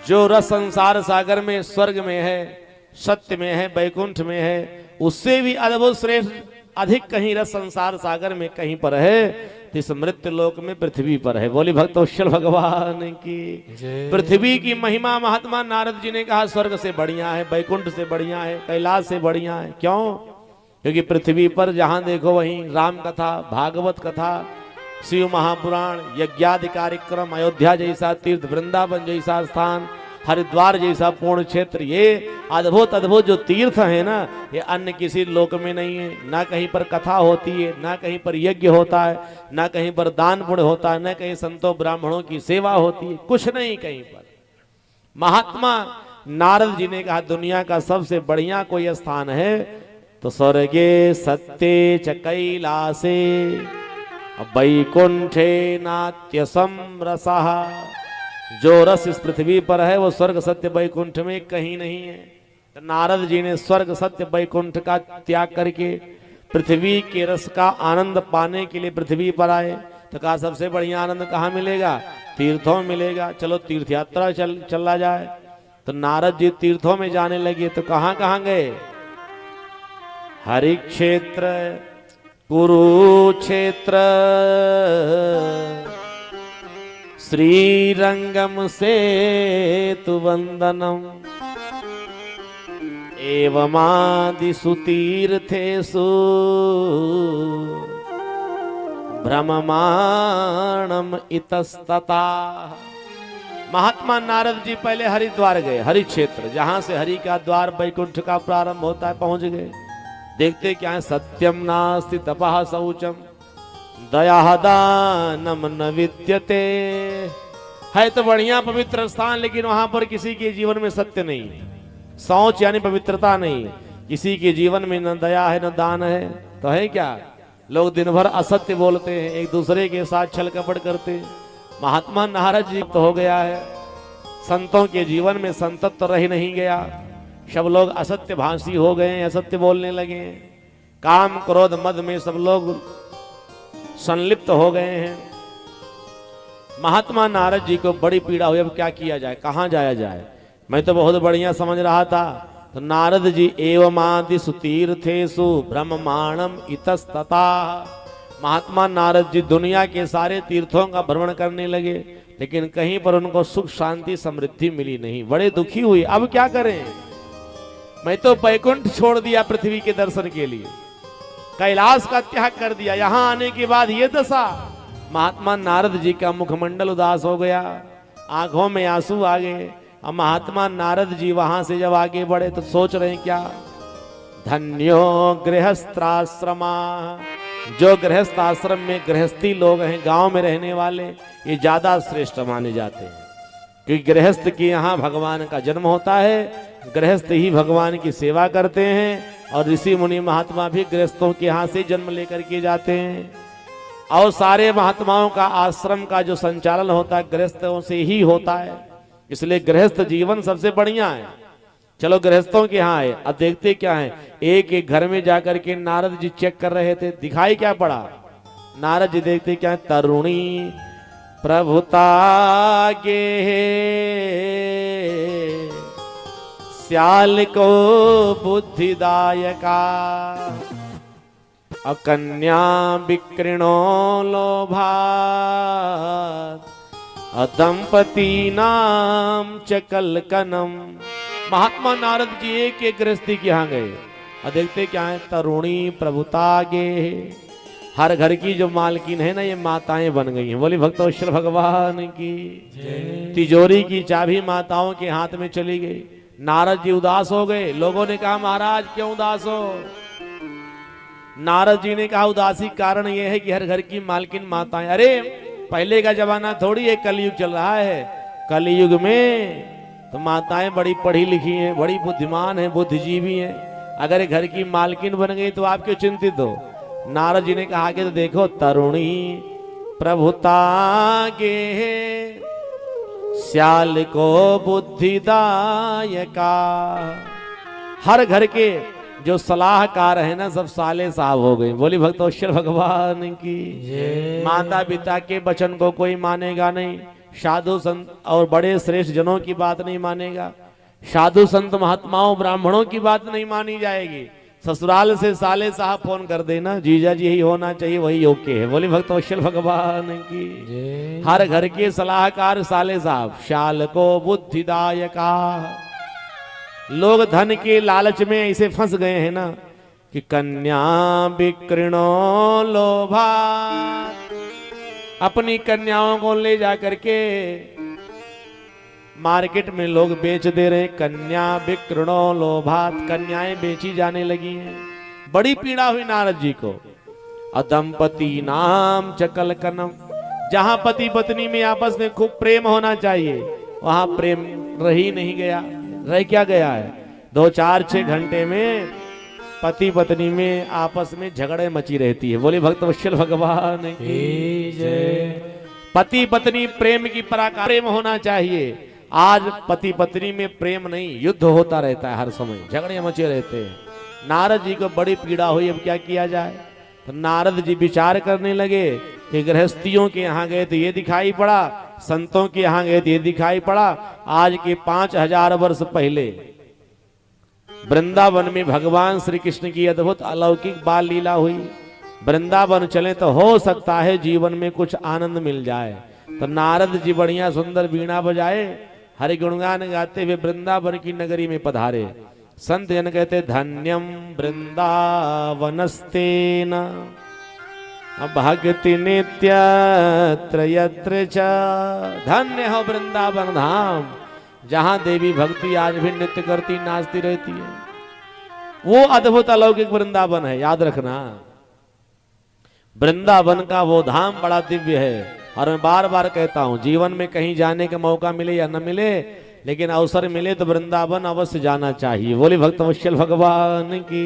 जो रस संसार सागर में, स्वर्ग में है, सत्य में है, बैकुंठ में है, उससे भी अद्भुत श्रेष्ठ अधिक कहीं रस संसार सागर में कहीं पर है तो इस मृत्यु लोक में पृथ्वी पर है। बोली भक्तवत्सल भगवान की। पृथ्वी की महिमा महात्मा नारद जी ने कहा स्वर्ग से बढ़िया है, बैकुंठ से बढ़िया है, कैलाश से बढ़िया है। क्यों? क्योंकि पृथ्वी पर जहां देखो वहीं राम कथा, भागवत कथा, शिव महापुराण, यज्ञादि कार्यक्रम, अयोध्या जैसा तीर्थ, वृंदावन जैसा स्थान, हरिद्वार जैसा पूर्ण क्षेत्र, ये अद्भुत अद्भुत जो तीर्थ है ना, ये अन्य किसी लोक में नहीं है। ना कहीं पर कथा होती है, ना कहीं पर यज्ञ होता है, ना कहीं पर दान पुण्य होता है, ना कहीं संतों ब्राह्मणों की सेवा होती है, कुछ नहीं कहीं पर। महात्मा नारद जी ने कहा दुनिया का सबसे बढ़िया कोई स्थान है तो स्वर्गे सत्ये च कैलासे वैकुंठे नाट्य समरसः। जो रस इस पृथ्वी पर है वो स्वर्ग सत्य वैकुंठ में कहीं नहीं है। तो नारद जी ने स्वर्ग सत्य वैकुंठ का त्याग करके पृथ्वी के रस का आनंद पाने के लिए पृथ्वी पर आए। तो कहा सबसे बढ़िया आनंद कहाँ मिलेगा? तीर्थों में मिलेगा, चलो तीर्थ यात्रा चला जाए। तो नारद जी तीर्थों में जाने लगे। तो कहाँ कहाँ गए? हरि क्षेत्र, कुरुक्षेत्र, श्रीरंगम सेतु वंदनम, एवमादिषु तीर्थेषु भ्रममाणम इतस्तता। महात्मा नारद जी पहले हरिद्वार गए, हरि क्षेत्र, जहां से हरि का द्वार वैकुंठ का प्रारंभ होता है, पहुंच गए। देखते क्या है? सत्यम नास्ति तपः शौचम दया दानम न विद्यते। है तो बढ़िया पवित्र स्थान, लेकिन वहां पर किसी के जीवन में सत्य नहीं, शौच यानी पवित्रता नहीं, किसी के जीवन में न दया है न दान है। तो है क्या? लोग दिन भर असत्य बोलते हैं, एक दूसरे के साथ छल कपट करते हैं। महात्मा नारद जी तो हो गया है, संतों के जीवन में संतत्व तो रह नहीं गया। सब लोग असत्य भाषी हो गए हैं, असत्य बोलने लगे हैं। काम क्रोध मद में सब लोग संलिप्त हो गए हैं। महात्मा नारद जी को बड़ी पीड़ा हुई, अब क्या किया जाए, कहां जाया जाए। मैं तो बहुत बढ़िया समझ रहा था। तो नारद जी एवमादिषु तीर्थेषु ब्रह्मांडम इतस्तता। महात्मा नारद जी दुनिया के सारे तीर्थों का भ्रमण करने लगे, लेकिन कहीं पर उनको सुख शांति समृद्धि मिली नहीं। बड़े दुखी हुई। अब क्या करें? मैं तो बैकुंठ छोड़ दिया पृथ्वी के दर्शन के लिए, कैलाश का त्याग कर दिया, यहां आने के बाद ये दशा। महात्मा नारद जी का मुखमंडल उदास हो गया, आंखों में आंसू आ गए। अब महात्मा नारद जी वहां से जब आगे बढ़े तो सोच रहे हैं क्या? धन्यो गृहस्थाश्रमा। जो गृहस्थ आश्रम में गृहस्थी लोग हैं, गांव में रहने वाले, ये ज्यादा श्रेष्ठ माने जाते हैं, क्योंकि गृहस्थ के यहाँ भगवान का जन्म होता है, गृहस्थ ही भगवान की सेवा करते हैं। और ऋषि मुनि महात्मा भी गृहस्थों के यहाँ से जन्म लेकर के जाते हैं। और सारे महात्माओं का आश्रम का जो संचालन होता है गृहस्थों से ही होता है, इसलिए गृहस्थ जीवन सबसे बढ़िया है। चलो गृहस्थों के यहाँ आए। अब देखते क्या है, एक एक घर में जाकर के नारद जी चेक कर रहे थे। दिखाई क्या पड़ा? नारद जी देखते क्या है, तरुणी प्रभुता गे श्याल को बुद्धिदायका, अकन्या विकृणो लोभात, अदंपति नाम चकलकनम। महात्मा नारद जी एक एक गृहस्थी के यहाँ गए और देखते क्या है, तरुणी प्रभुता गे। हर घर की जो मालकिन है ना, ये माताएं बन गई हैं। बोली भक्तवत्सल भगवान की। तिजोरी की चाबी माताओं के हाथ में चली गई। नारद जी उदास हो गए। लोगों ने कहा महाराज क्यों उदास हो? नारद जी ने कहा उदासी कारण यह है कि हर घर की मालकिन माताएं। अरे पहले का जमाना थोड़ी है, कलयुग चल रहा है। कलयुग में तो माताएं बड़ी पढ़ी लिखी हैं, बड़ी बुद्धिमान हैं, बुद्धिजीवी हैं। अगर घर की मालकिन बन गई तो आप क्यों चिंतित हो? नारद जी ने कहा कि तो देखो, तरुणी प्रभुता गे श्याल को बुद्धिदायका। हर घर के जो सलाहकार है ना, सब साले साहब हो गए। बोली भक्तवत्सल भगवान की। माता पिता के वचन को कोई मानेगा नहीं। साधु संत और बड़े श्रेष्ठ जनों की बात नहीं मानेगा, साधु संत महात्माओं ब्राह्मणों की बात नहीं मानी जाएगी। ससुराल से साले साहब फोन कर देना, जीजा जी यही होना चाहिए, वही योग्य है। बोले भक्त वत्सल भगवान की। हर घर के सलाहकार साले साहब, शाल को बुद्धिदायका। लोग धन के लालच में ऐसे फंस गए हैं ना कि कन्या विकृणो लोभा, अपनी कन्याओं को ले जा करके मार्केट में लोग बेच दे रहे। कन्या विकृणो लोभात, कन्याएं बेची जाने लगी हैं। बड़ी पीड़ा हुई नारद जी को। अदंपति नाम चकल कनम, जहां पति पत्नी में आपस में खूब प्रेम होना चाहिए वहां प्रेम रह ही नहीं गया। रह क्या गया है, 2 4 6 घंटे में पति पत्नी में आपस में झगड़े मची रहती है। बोले भक्त वत्सल भगवान की जय। पति पत्नी प्रेम की पराकाष्ठा, प्रेम होना चाहिए। आज पति पत्नी में प्रेम नहीं, युद्ध होता रहता है, हर समय झगड़े मचे रहते हैं। नारद जी को बड़ी पीड़ा हुई, अब क्या किया जाए। तो नारद जी विचार करने लगे कि गृहस्थियों के यहाँ गए तो ये दिखाई पड़ा, संतों के यहाँ गए तो ये दिखाई पड़ा। आज के 5000 वर्ष पहले वृंदावन में भगवान श्री कृष्ण की अद्भुत अलौकिक बाल लीला हुई। वृंदावन चले तो हो सकता है जीवन में कुछ आनंद मिल जाए। तो नारद जी बढ़िया सुंदर वीणा बजाए, हरि गुणगान गाते हुए वृंदावन की नगरी में पधारे। संत जन कहते धन्यम वृंदावनस्तेन भक्ति नित्यत्र यत्र च। धन्य हो वृंदावन धाम, जहां देवी भक्ति आज भी नृत्य करती नाचती रहती है। वो अद्भुत अलौकिक वृंदावन है, याद रखना। वृंदावन का वो धाम बड़ा दिव्य है। और मैं बार बार कहता हूं, जीवन में कहीं जाने का मौका मिले या न मिले, लेकिन अवसर मिले तो वृंदावन अवश्य जाना चाहिए। बोले भक्त वत्सल भगवान की।